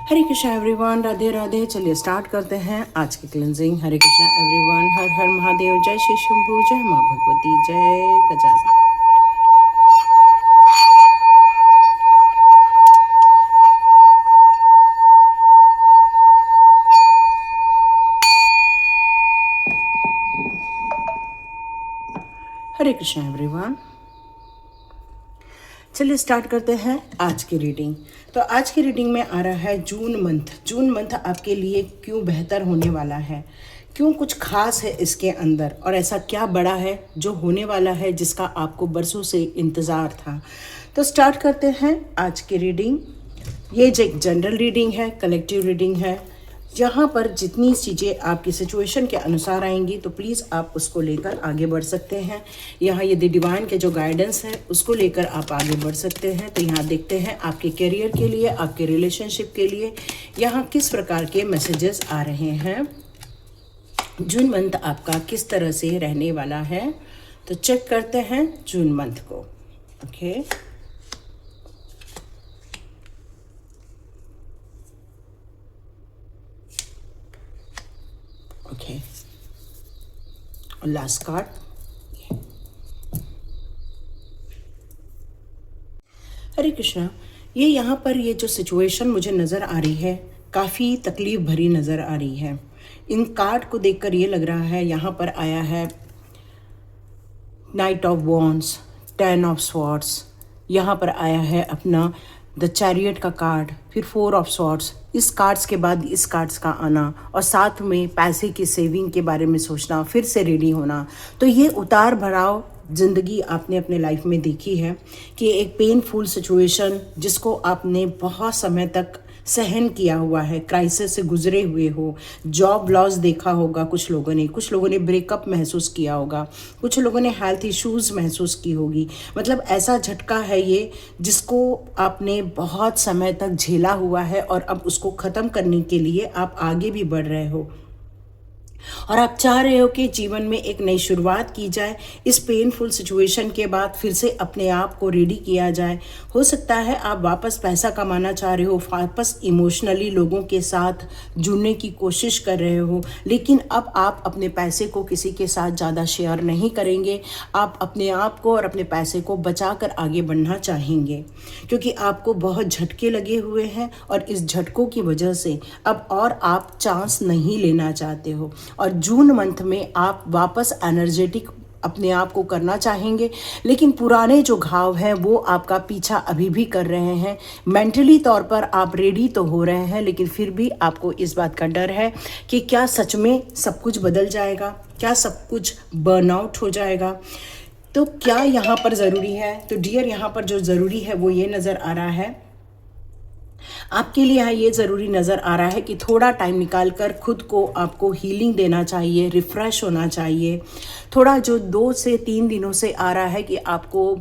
हरे Krishna everyone, Radhe Radhe. चलिए start करते हैं आज की क्लेंजिंग। हरे कृष्णा एवरीवन, हर हर महादेव, जय श्री शंभू, जय माँ भगवती, जय गजानन। हरे कृष्णा एवरीवन, चलिए स्टार्ट करते हैं आज की रीडिंग। तो आज की रीडिंग में आ रहा है जून मंथ। जून मंथ आपके लिए क्यों बेहतर होने वाला है, क्यों कुछ खास है इसके अंदर, और ऐसा क्या बड़ा है जो होने वाला है जिसका आपको बरसों से इंतज़ार था। तो स्टार्ट करते हैं आज की रीडिंग। ये जो एक जनरल रीडिंग है, कलेक्टिव रीडिंग है, यहाँ पर जितनी चीज़ें आपकी सिचुएशन के अनुसार आएंगी तो प्लीज़ आप उसको लेकर आगे बढ़ सकते हैं। यहाँ यदि डिवाइन के जो गाइडेंस है उसको लेकर आप आगे बढ़ सकते हैं। तो यहाँ देखते हैं आपके करियर के लिए, आपके रिलेशनशिप के लिए यहाँ किस प्रकार के मैसेजेस आ रहे हैं। जून मंथ आपका किस तरह से रहने वाला है, तो चेक करते हैं जून मंथ को। ओके, ओके, और लास्ट कार्ड। हरे कृष्णा, ये यहाँ पर ये जो सिचुएशन मुझे नज़र आ रही है काफ़ी तकलीफ भरी नज़र आ रही है। इन कार्ड को देखकर ये लग रहा है, यहाँ पर आया है night of wands, 10 of swords, यहाँ पर आया है अपना द चैरियट का कार्ड, फिर 4 ऑफ स्वॉर्ड्स। इस कार्ड्स के बाद इस कार्ड्स का आना और साथ में पैसे की सेविंग के बारे में सोचना, फिर से रेडी होना। तो ये उतार भराव ज़िंदगी आपने अपने लाइफ में देखी है कि एक पेनफुल सिचुएशन जिसको आपने बहुत समय तक सहन किया हुआ है, क्राइसिस से गुजरे हुए हो, जॉब लॉस देखा होगा कुछ लोगों ने ब्रेकअप महसूस किया होगा, कुछ लोगों ने हेल्थ इश्यूज़ महसूस की होगी। मतलब ऐसा झटका है ये जिसको आपने बहुत समय तक झेला हुआ है और अब उसको ख़त्म करने के लिए आप आगे भी बढ़ रहे हो और आप चाह रहे हो कि जीवन में एक नई शुरुआत की जाए। इस पेनफुल सिचुएशन के बाद फिर से अपने आप को रेडी किया जाए। हो सकता है आप वापस पैसा कमाना चाह रहे हो, वापस इमोशनली लोगों के साथ जुड़ने की कोशिश कर रहे हो, लेकिन अब आप अपने पैसे को किसी के साथ ज़्यादा शेयर नहीं करेंगे। आप अपने आप को और अपने पैसे को बचा कर आगे बढ़ना चाहेंगे क्योंकि आपको बहुत झटके लगे हुए हैं और इस झटकों की वजह से अब और आप चांस नहीं लेना चाहते हो। और जून मंथ में आप वापस एनर्जेटिक अपने आप को करना चाहेंगे, लेकिन पुराने जो घाव हैं वो आपका पीछा अभी भी कर रहे हैं। मेंटली तौर पर आप रेडी तो हो रहे हैं, लेकिन फिर भी आपको इस बात का डर है कि क्या सच में सब कुछ बदल जाएगा, क्या सब कुछ बर्नआउट हो जाएगा। तो क्या यहाँ पर ज़रूरी है, तो डियर यहाँ पर जो ज़रूरी है वो ये नज़र आ रहा है आपके लिए। यहाँ ये ज़रूरी नज़र आ रहा है कि थोड़ा टाइम निकाल कर खुद को आपको हीलिंग देना चाहिए, रिफ़्रेश होना चाहिए। थोड़ा जो 2 से 3 दिनों से आ रहा है कि आपको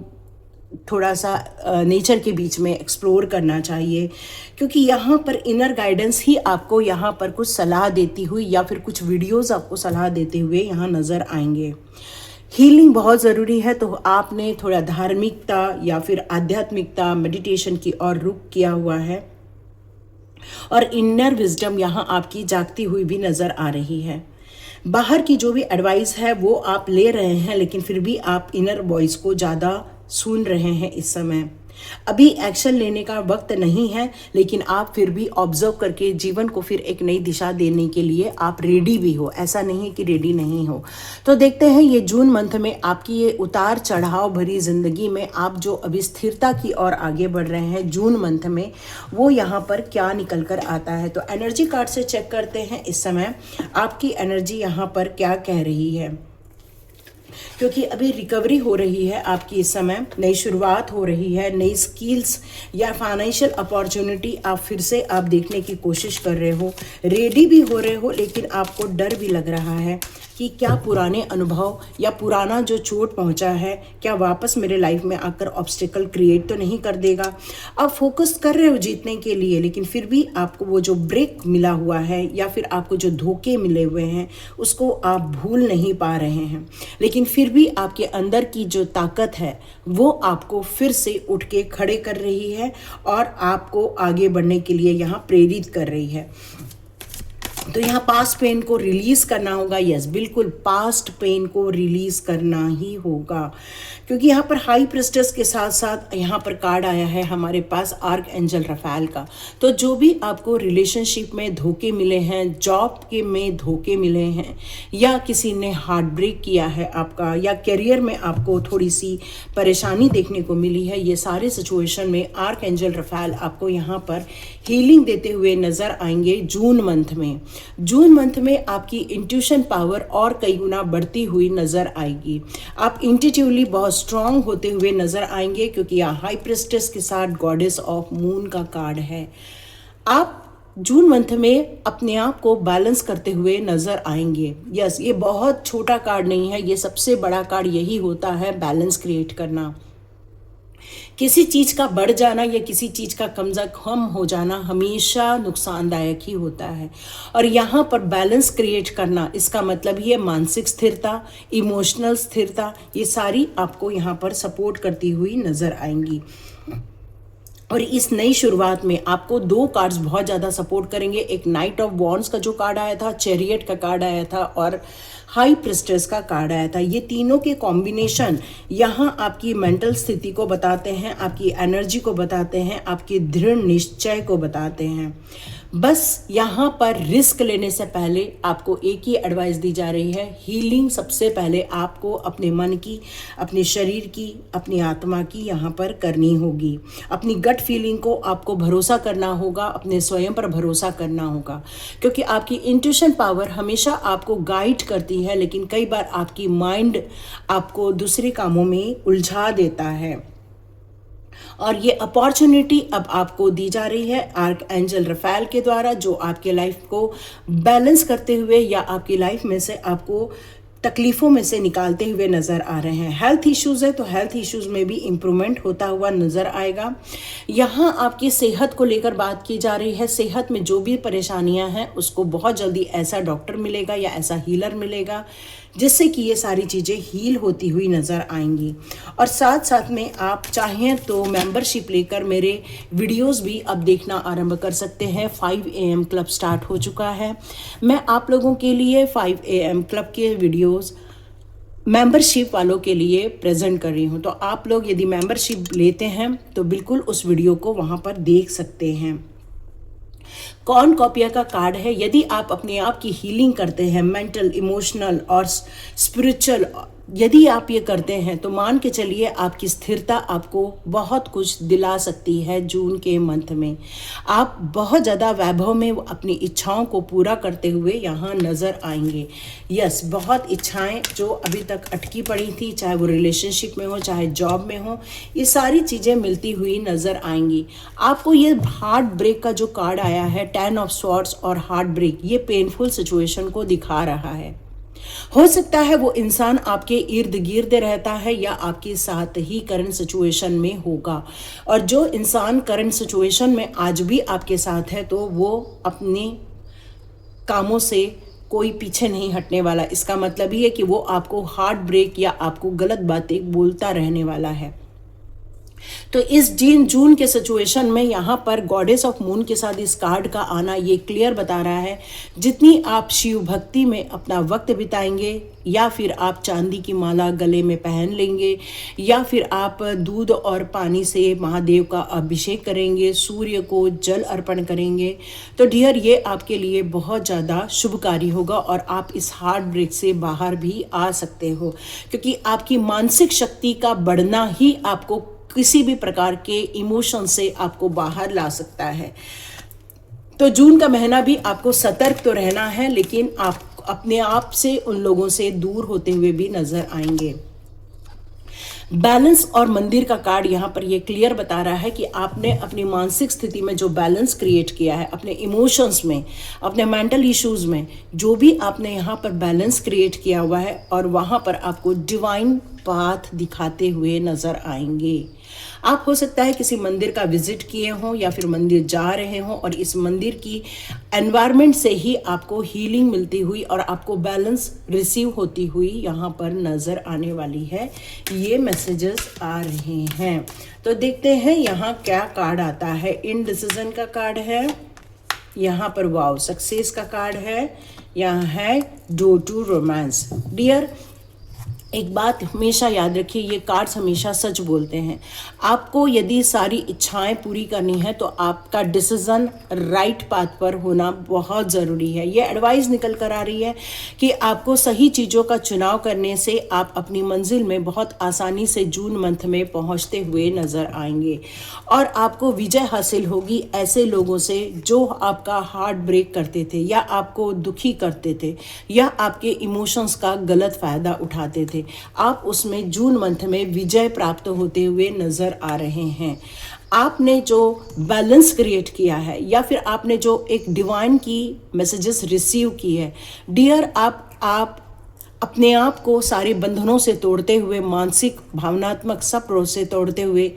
थोड़ा सा नेचर के बीच में एक्सप्लोर करना चाहिए, क्योंकि यहाँ पर इनर गाइडेंस ही आपको यहाँ पर कुछ सलाह देती हुई या फिर कुछ वीडियोज़ आपको सलाह देते हुए यहाँ नज़र आएंगे। हीलिंग बहुत ज़रूरी है, तो आपने थोड़ा धार्मिकता या फिर आध्यात्मिकता, मेडिटेशन की ओर रुख किया हुआ है और इनर विजडम यहाँ आपकी जागती हुई भी नज़र आ रही है। बाहर की जो भी एडवाइस है वो आप ले रहे हैं, लेकिन फिर भी आप इनर वॉइस को ज़्यादा सुन रहे हैं इस समय। अभी एक्शन लेने का वक्त नहीं है, लेकिन आप फिर भी ऑब्जर्व करके जीवन को फिर एक नई दिशा देने के लिए आप रेडी भी हो, ऐसा नहीं कि रेडी नहीं हो। तो देखते हैं ये जून मंथ में आपकी ये उतार चढ़ाव भरी ज़िंदगी में आप जो अभी स्थिरता की ओर आगे बढ़ रहे हैं जून मंथ में, वो यहाँ पर क्या निकल कर आता है। तो एनर्जी कार्ड से चेक करते हैं इस समय आपकी एनर्जी यहाँ पर क्या कह रही है, क्योंकि अभी रिकवरी हो रही है आपकी, इस समय नई शुरुआत हो रही है, नई स्किल्स या फाइनेंशियल अपॉर्चुनिटी आप फिर से आप देखने की कोशिश कर रहे हो, रेडी भी हो रहे हो, लेकिन आपको डर भी लग रहा है कि क्या पुराने अनुभव या पुराना जो चोट पहुंचा है क्या वापस मेरे लाइफ में आकर ऑब्स्टिकल क्रिएट तो नहीं कर देगा। आप फोकस कर रहे हो जीतने के लिए, लेकिन फिर भी आपको वो जो ब्रेक मिला हुआ है या फिर आपको जो धोखे मिले हुए हैं उसको आप भूल नहीं पा रहे हैं। लेकिन लेकिन फिर भी आपके अंदर की जो ताकत है वो आपको फिर से उठ के खड़े कर रही है और आपको आगे बढ़ने के लिए यहाँ प्रेरित कर रही है। तो यहाँ पास्ट पेन को रिलीज करना होगा। यस, बिल्कुल पास्ट पेन को रिलीज करना ही होगा, क्योंकि यहाँ पर हाई प्रिस्टेस के साथ साथ यहाँ पर कार्ड आया है हमारे पास आर्क एंजल रफाल का। तो जो भी आपको रिलेशनशिप में धोखे मिले हैं, जॉब के में धोखे मिले हैं, या किसी ने हार्ट ब्रेक किया है आपका, या करियर में आपको थोड़ी सी परेशानी देखने को मिली है, ये सारे सिचुएशन में आर्क एंजल रफाल आपको यहाँ पर हीलिंग देते हुए नजर आएंगे। जून मंथ में आपकी इंट्यूशन पावर और कई गुना बढ़ती हुई नजर आएगी। आप इंट्यूटिवली बहुत स्ट्रांग होते हुए नजर आएंगे, क्योंकि यहाँ हाई प्रिस्टेस के साथ गॉडेस ऑफ मून का कार्ड है। आप जून मंथ में अपने आप को बैलेंस करते हुए नजर आएंगे। यस, ये बहुत छोटा कार्ड नहीं है, ये सबसे बड़ा कार्ड यही होता है, बैलेंस क्रिएट करना। किसी चीज का बढ़ जाना या किसी चीज का कम हो जाना हमेशा नुकसानदायक ही होता है, और यहाँ पर बैलेंस क्रिएट करना इसका मतलब ही है मानसिक स्थिरता, इमोशनल स्थिरता, ये सारी आपको यहाँ पर सपोर्ट करती हुई नजर आएंगी। और इस नई शुरुआत में आपको दो कार्ड्स बहुत ज़्यादा सपोर्ट करेंगे। एक नाइट ऑफ वॉन्ड्स का जो कार्ड आया था, चैरियट का कार्ड आया था, और हाई प्रिस्टेस का कार्ड आया था। ये तीनों के कॉम्बिनेशन यहाँ आपकी मेंटल स्थिति को बताते हैं, आपकी एनर्जी को बताते हैं, आपके दृढ़ निश्चय को बताते हैं। बस यहाँ पर रिस्क लेने से पहले आपको एक ही एडवाइस दी जा रही है, हीलिंग सबसे पहले आपको अपने मन की, अपने शरीर की, अपनी आत्मा की यहाँ पर करनी होगी। अपनी गट फीलिंग को आपको भरोसा करना होगा, अपने स्वयं पर भरोसा करना होगा, क्योंकि आपकी इंट्यूशन पावर हमेशा आपको गाइड करती है, लेकिन कई बार आपकी माइंड आपको दूसरे कामों में उलझा देता है। और ये अपॉर्चुनिटी अब आपको दी जा रही है आर्क एंजल रफाल के द्वारा, जो आपके लाइफ को बैलेंस करते हुए या आपकी लाइफ में से आपको तकलीफों में से निकालते हुए नजर आ रहे हैं। हेल्थ इश्यूज है तो हेल्थ इश्यूज में भी इम्प्रूवमेंट होता हुआ नजर आएगा। यहाँ आपकी सेहत को लेकर बात की जा रही है। सेहत में जो भी परेशानियां हैं उसको बहुत जल्दी ऐसा डॉक्टर मिलेगा या ऐसा हीलर मिलेगा जिससे कि ये सारी चीज़ें हील होती हुई नज़र आएंगी। और साथ साथ में आप चाहें तो मेंबरशिप लेकर मेरे वीडियोस भी अब देखना आरंभ कर सकते हैं। 5 AM क्लब स्टार्ट हो चुका है। मैं आप लोगों के लिए 5 AM क्लब के वीडियोस मेंबरशिप वालों के लिए प्रेजेंट कर रही हूँ। तो आप लोग यदि मेंबरशिप लेते हैं तो बिल्कुल उस वीडियो को वहाँ पर देख सकते हैं। कॉर्नकोपिया का कार्ड है। यदि आप अपने आप की हीलिंग करते हैं, मेंटल, इमोशनल और स्पिरिचुअल, यदि आप ये करते हैं तो मान के चलिए आपकी स्थिरता आपको बहुत कुछ दिला सकती है। जून के मंथ में आप बहुत ज़्यादा वैभव में अपनी इच्छाओं को पूरा करते हुए यहाँ नज़र आएंगे। यस, बहुत इच्छाएं जो अभी तक अटकी पड़ी थी, चाहे वो रिलेशनशिप में हो, चाहे जॉब में हो, ये सारी चीज़ें मिलती हुई नज़र आएंगी। आपको ये हार्ट ब्रेक का जो कार्ड आया है, 10 ऑफ स्वॉर्ड्स और हार्ट ब्रेक, ये पेनफुल सिचुएशन को दिखा रहा है। हो सकता है वो इंसान आपके इर्द गिर्द रहता है या आपके साथ ही करंट सिचुएशन में होगा, और जो इंसान करंट सिचुएशन में आज भी आपके साथ है तो वो अपने कामों से कोई पीछे नहीं हटने वाला। इसका मतलब ही है कि वो आपको हार्ट ब्रेक या आपको गलत बातें बोलता रहने वाला है। तो इस जून के सिचुएशन में यहाँ पर गॉडेस ऑफ मून के साथ इस कार्ड का आना ये क्लियर बता रहा है, जितनी आप शिव भक्ति में अपना वक्त बिताएंगे, या फिर आप चांदी की माला गले में पहन लेंगे, या फिर आप दूध और पानी से महादेव का अभिषेक करेंगे, सूर्य को जल अर्पण करेंगे, तो डियर ये आपके लिए बहुत ज़्यादा शुभकारी होगा और आप इस हार्ट ब्रेक से बाहर भी आ सकते हो, क्योंकि आपकी मानसिक शक्ति का बढ़ना ही आपको किसी भी प्रकार के इमोशन से आपको बाहर ला सकता है। तो जून का महीना भी आपको सतर्क तो रहना है, लेकिन आप अपने आप से उन लोगों से दूर होते हुए भी नजर आएंगे। बैलेंस और मंदिर का कार्ड यहाँ पर ये क्लियर बता रहा है कि आपने अपनी मानसिक स्थिति में जो बैलेंस क्रिएट किया है, अपने इमोशंस में, अपने मेंटल इश्यूज में, जो भी आपने यहाँ पर बैलेंस क्रिएट किया हुआ है, और वहाँ पर आपको डिवाइन पाथ दिखाते हुए नजर आएंगे। आप हो सकता है किसी मंदिर का विजिट किए हों या फिर मंदिर जा रहे हों और इस मंदिर की एनवायरनमेंट से ही आपको हीलिंग मिलती हुई और आपको बैलेंस रिसीव होती हुई यहाँ पर नज़र आने वाली है। ये मैसेजेस आ रहे हैं। तो देखते हैं यहाँ क्या कार्ड आता है। इनडिसीजन का कार्ड है, यहाँ पर वाव सक्सेस का कार्ड है, यहाँ है डोर टू रोमांस। डियर, एक बात हमेशा याद रखिए, ये कार्ड्स हमेशा सच बोलते हैं। आपको यदि सारी इच्छाएं पूरी करनी है तो आपका डिसीजन राइट पाथ पर होना बहुत ज़रूरी है। ये एडवाइस निकल कर आ रही है कि आपको सही चीज़ों का चुनाव करने से आप अपनी मंजिल में बहुत आसानी से जून मंथ में पहुंचते हुए नज़र आएंगे और आपको विजय हासिल होगी ऐसे लोगों से जो आपका हार्ट ब्रेक करते थे या आपको दुखी करते थे या आपके इमोशंस का गलत फ़ायदा उठाते थे। आप उसमें जून मंथ में विजय प्राप्त होते हुए नजर आ रहे हैं। आपने जो बैलेंस क्रिएट किया है या फिर आपने जो एक डिवाइन की मैसेजेस रिसीव की है, डियर, आप अपने आप को सारे बंधनों से तोड़ते हुए, मानसिक भावनात्मक सब से तोड़ते हुए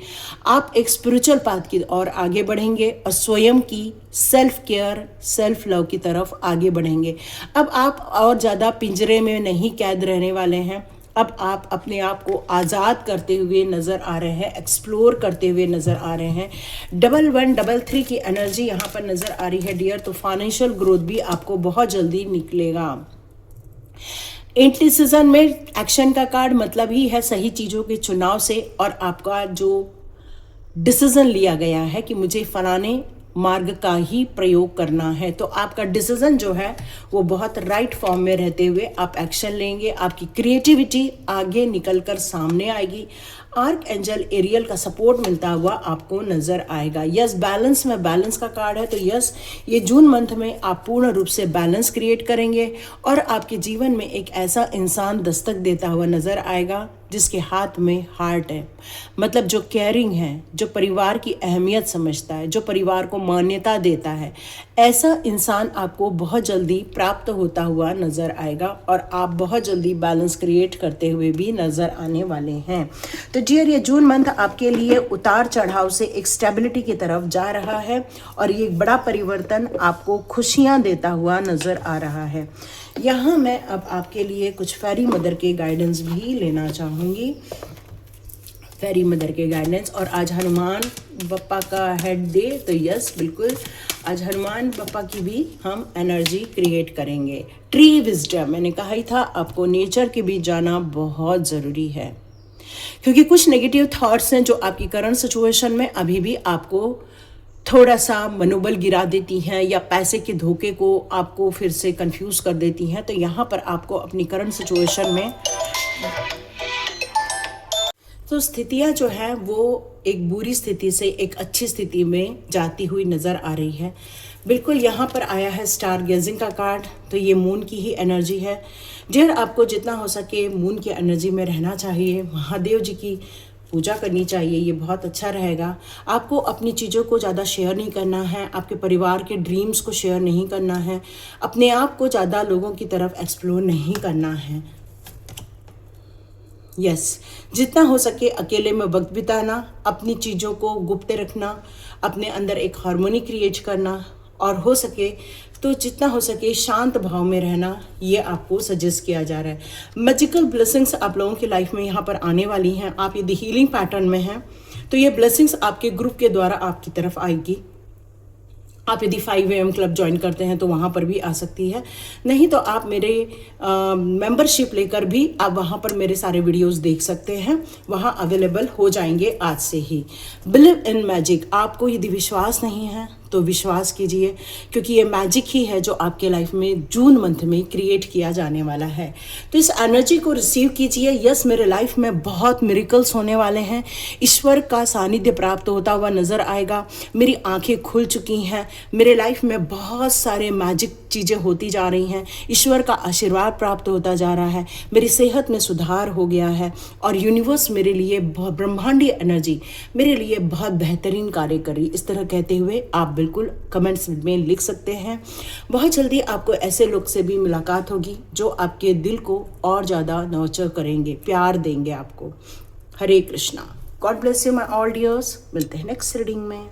आप एक स्पिरिचुअल पाथ की ओर आगे बढ़ेंगे और स्वयं की सेल्फ केयर, सेल्फ लव की तरफ आगे बढ़ेंगे। अब आप और ज़्यादा पिंजरे में नहीं कैद रहने वाले हैं। अब आप अपने आप को आज़ाद करते हुए नज़र आ रहे हैं, एक्सप्लोर करते हुए नज़र आ रहे हैं। 1133 की एनर्जी यहाँ पर नज़र आ रही है डियर। तो फाइनेंशियल ग्रोथ भी आपको बहुत जल्दी निकलेगा। इंडिसीजन में एक्शन का कार्ड मतलब ही है सही चीज़ों के चुनाव से, और आपका जो डिसीजन लिया गया है कि मुझे फलाने मार्ग का ही प्रयोग करना है, तो आपका डिसीजन जो है वो बहुत राइट फॉर्म में रहते हुए आप एक्शन लेंगे। आपकी क्रिएटिविटी आगे निकलकर सामने आएगी। आर्क एंजल एरियल का सपोर्ट मिलता हुआ आपको नजर आएगा। यस, बैलेंस में बैलेंस का कार्ड है। तो यस, ये जून मंथ में आप पूर्ण रूप से बैलेंस क्रिएट करेंगे और आपके जीवन में एक ऐसा इंसान दस्तक देता हुआ नजर आएगा जिसके हाथ में हार्ट है, मतलब जो केयरिंग है, जो परिवार की अहमियत समझता है, जो परिवार को मान्यता देता है। ऐसा इंसान आपको बहुत जल्दी प्राप्त होता हुआ नज़र आएगा और आप बहुत जल्दी बैलेंस क्रिएट करते हुए भी नज़र आने वाले हैं। तो डियर, ये जून मंथ आपके लिए उतार चढ़ाव से एक स्टेबिलिटी की तरफ जा रहा है और ये एक बड़ा परिवर्तन आपको खुशियाँ देता हुआ नज़र आ रहा है। यहाँ मैं अब आपके लिए कुछ फेरी मदर के गाइडेंस भी लेना चाहूँगी। फेरी मदर के गाइडेंस, और आज हनुमान बप्पा का हेड डे, तो यस बिल्कुल आज हनुमान बप्पा की भी हम एनर्जी क्रिएट करेंगे। ट्री विजडम, मैंने कहा ही था आपको नेचर के बीच जाना बहुत ज़रूरी है, क्योंकि कुछ नेगेटिव थॉट्स हैं जो आपकी करंट सिचुएशन में अभी भी आपको थोड़ा सा मनोबल गिरा देती हैं या पैसे के धोखे को आपको फिर से कंफ्यूज कर देती हैं। तो यहाँ पर आपको अपनी करंट सिचुएशन में तो स्थितियाँ जो है वो एक बुरी स्थिति से एक अच्छी स्थिति में जाती हुई नज़र आ रही है। बिल्कुल यहाँ पर आया है स्टार गेजिंग का कार्ड, तो ये मून की ही एनर्जी है। डियर, आपको जितना हो सके मून की एनर्जी में रहना चाहिए, महादेव जी की पूजा करनी चाहिए, ये बहुत अच्छा रहेगा। आपको अपनी चीज़ों को ज़्यादा शेयर नहीं करना है, आपके परिवार के ड्रीम्स को शेयर नहीं करना है, अपने आप को ज़्यादा लोगों की तरफ एक्सप्लोर नहीं करना है। यस, जितना हो सके अकेले में वक्त बिताना, अपनी चीज़ों को गुप्त रखना, अपने अंदर एक हार्मोनी क्रिएट करना, और हो सके तो जितना हो सके शांत भाव में रहना, ये आपको सजेस्ट किया जा रहा है। मैजिकल ब्लेसिंग्स आप लोगों की लाइफ में यहाँ पर आने वाली हैं। आप यदि हीलिंग पैटर्न में हैं तो ये ब्लेसिंग्स आपके ग्रुप के द्वारा आपकी तरफ आएगी। आप यदि 5 AM क्लब ज्वाइन करते हैं तो वहाँ पर भी आ सकती है, नहीं तो आप मेरे मेंबरशिप लेकर भी आप वहाँ पर मेरे सारे वीडियोस देख सकते हैं, वहाँ अवेलेबल हो जाएंगे आज से ही। बिलीव इन मैजिक, आपको यदि विश्वास नहीं है तो विश्वास कीजिए, क्योंकि ये मैजिक ही है जो आपके लाइफ में जून मंथ में क्रिएट किया जाने वाला है। तो इस एनर्जी को रिसीव कीजिए। यस, मेरे लाइफ में बहुत मिरेकल्स होने वाले हैं, ईश्वर का सानिध्य प्राप्त होता हुआ नजर आएगा। मेरी आंखें खुल चुकी हैं, मेरे लाइफ में बहुत सारे मैजिक चीज़ें होती जा रही हैं, ईश्वर का आशीर्वाद प्राप्त होता जा रहा है, मेरी सेहत में सुधार हो गया है और यूनिवर्स मेरे लिए ब्रह्मांडीय एनर्जी मेरे लिए बहुत बेहतरीन कार्य कर रही। इस तरह कहते हुए आप बिल्कुल कमेंट्स में लिख सकते हैं। बहुत जल्दी आपको ऐसे लोग से भी मुलाकात होगी जो आपके दिल को और ज़्यादा नर्चर करेंगे, प्यार देंगे आपको। Hare Krishna. God bless you my all dears. मिलते हैं नेक्स्ट रीडिंग में।